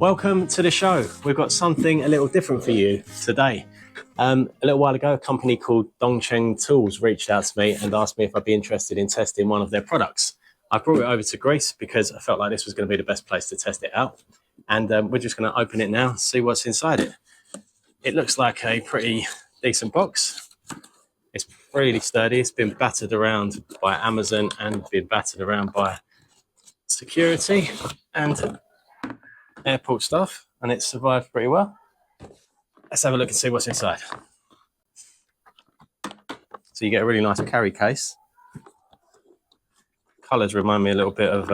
Welcome to the show. We've got something a little different for you today. A little while ago, a company called Dong Cheng Tools reached out to me and asked me if I'd be interested in testing one of their products. I brought it over to Greece because I felt like this was going to be the best place to test it out. And we're just going to open it now and see what's inside it. It looks like a pretty decent box. It's really sturdy. It's been battered around by Amazon and been battered around by security and airport staff, and it's survived pretty well. Let's have a look and see what's inside. So you get a really nice carry case. Colours remind me a little bit of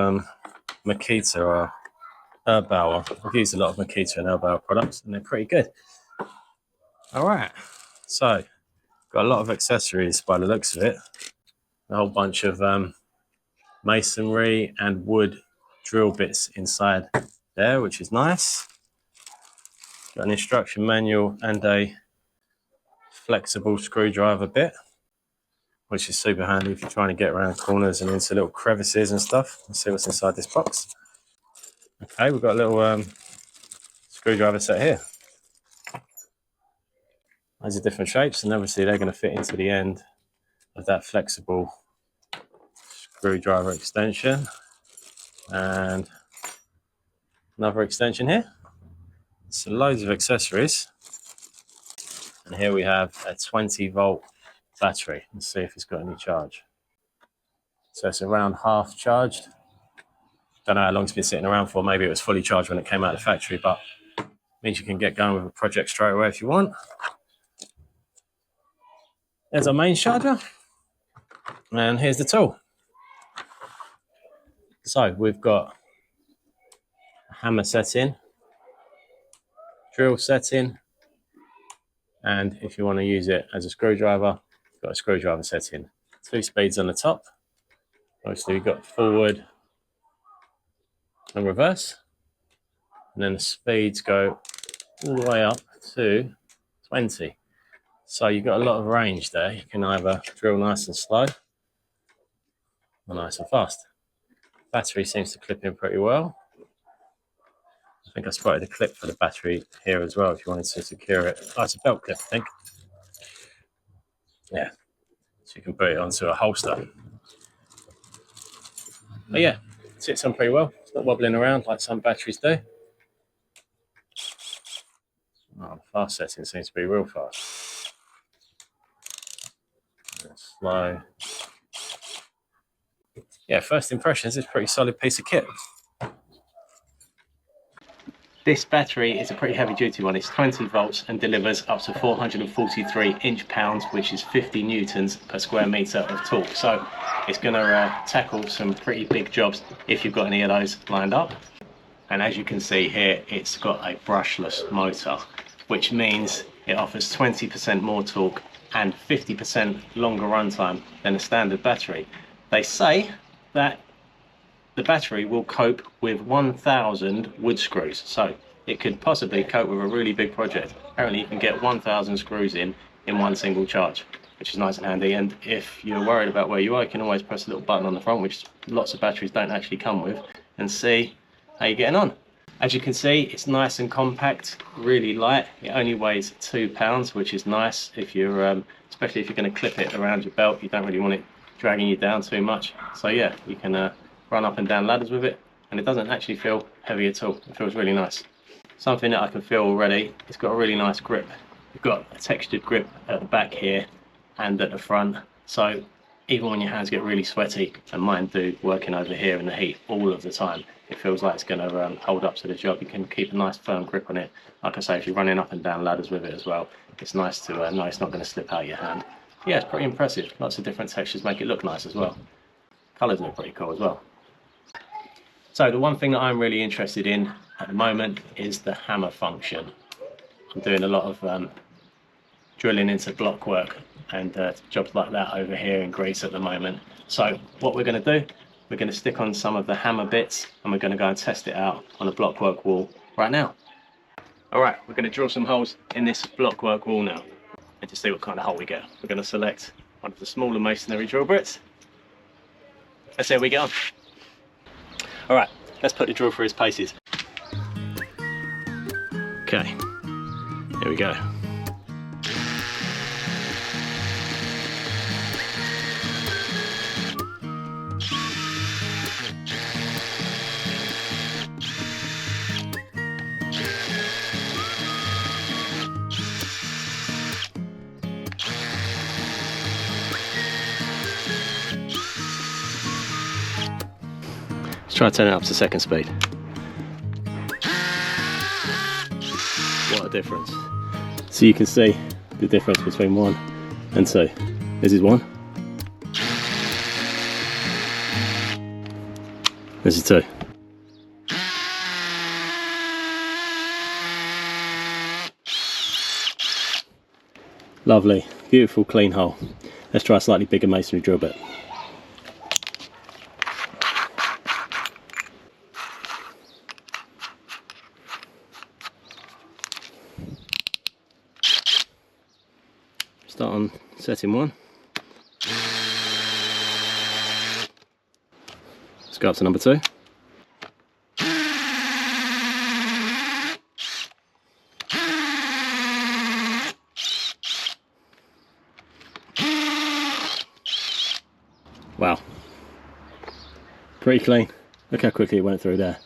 Makita or Erbauer. I've used a lot of Makita and Erbauer products, and they're pretty good. All right, so got a lot of accessories by the looks of it. A whole bunch of masonry and wood drill bits inside there, which is nice. Got an instruction manual and a flexible screwdriver bit, which is super handy if you're trying to get around corners and into little crevices and stuff. Let's see what's inside this box. Okay, we've got a little screwdriver set here. Those are different shapes, and obviously they're going to fit into the end of that flexible screwdriver extension. And another extension here. So loads of accessories. And here we have a 20-volt battery. Let's see if it's got any charge. So it's around half charged. Don't know how long it's been sitting around for. Maybe it was fully charged when it came out of the factory, but it means you can get going with a project straight away if you want. There's our main charger. And here's the tool. So we've got a hammer setting, drill setting, and if you want to use it as a screwdriver, you've got a screwdriver setting. 2 speeds on the top. Obviously we've got forward and reverse, and then the speeds go all the way up to 20. So you've got a lot of range there. You can either drill nice and slow or nice and fast. Battery seems to clip in pretty well. I think I spotted a clip for the battery here as well if you wanted to secure it. Oh, it's a belt clip, I think. Yeah, so you can put it onto a holster. But yeah, it sits on pretty well. It's not wobbling around like some batteries do. Oh, the fast setting seems to be real fast. Slow. Yeah, first impressions, it's a pretty solid piece of kit. This battery is a pretty heavy duty one. It's 20 volts and delivers up to 443 inch-pounds, which is 50 newtons per square meter of torque. So it's going to tackle some pretty big jobs if you've got any of those lined up. And as you can see here, it's got a brushless motor, which means it offers 20% more torque and 50% longer runtime than a standard battery. They say that the battery will cope with 1,000 wood screws, so it could possibly cope with a really big project. Apparently you can get 1,000 screws in one single charge, which is nice and handy. And if you're worried about where you are, you can always press a little button on the front, which lots of batteries don't actually come with, and see how you're getting on. As you can see, it's nice and compact, really light. It only weighs 2 pounds, which is nice if you're, especially if you're going to clip it around your belt. You don't really want it dragging you down too much. So yeah, you can run up and down ladders with it, and it doesn't actually feel heavy at all. It feels really nice. Something that I can feel already, it's got a really nice grip. You've got a textured grip at the back here and at the front, so even when your hands get really sweaty, and mine do working over here in the heat all of the time, it feels like it's going to hold up to the job. You can keep a nice firm grip on it. Like I say, if you're running up and down ladders with it as well, it's nice to know it's not going to slip out of your hand. Yeah, it's pretty impressive. Lots of different textures make it look nice as well. Colours look pretty cool as well. So the one thing that I'm really interested in at the moment is the hammer function. I'm doing a lot of drilling into block work and jobs like that over here in Greece at the moment. So what we're going to do, we're going to stick on some of the hammer bits and we're going to go and test it out on a block work wall right now. Alright, we're going to drill some holes in this block work wall now and to see what kind of hole we get. We're going to select one of the smaller masonry drill bits. Let's see how we get on. Alright, let's put the drill through its paces. Okay, here we go. Let's try turning it up to second speed. What a difference. So you can see the difference between 1 and 2. This is 1. This is 2. Lovely, beautiful clean hole. Let's try a slightly bigger masonry drill bit. Start on setting 1. Let's go up to number 2. Wow, pretty clean. Look how quickly it went through there.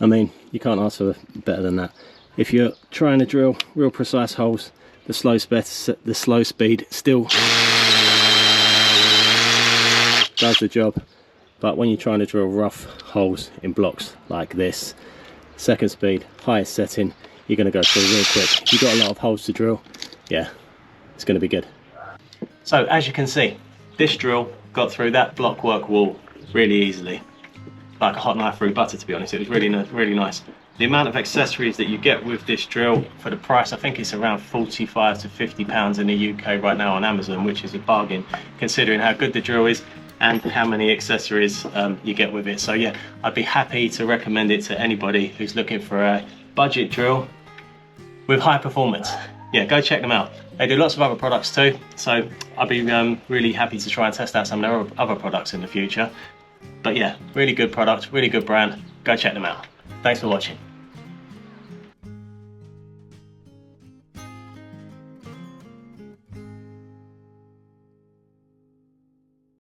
I mean, you can't ask for better than that. If you're trying to drill real precise holes, the slow speed still does the job, but when you're trying to drill rough holes in blocks like this, second speed, highest setting, you're going to go through real quick. If you've got a lot of holes to drill, yeah, it's going to be good. So as you can see, this drill got through that blockwork wall really easily, like a hot knife through butter, to be honest. It was really nice. The amount of accessories that you get with this drill for the price, I think it's around 45 to 50 pounds in the UK right now on Amazon, which is a bargain considering how good the drill is and how many accessories you get with it. So yeah, I'd be happy to recommend it to anybody who's looking for a budget drill with high performance. Yeah, go check them out. They do lots of other products too, so I'd be really happy to try and test out some of their other products in the future. But yeah, really good product, really good brand. Go check them out. Thanks for watching.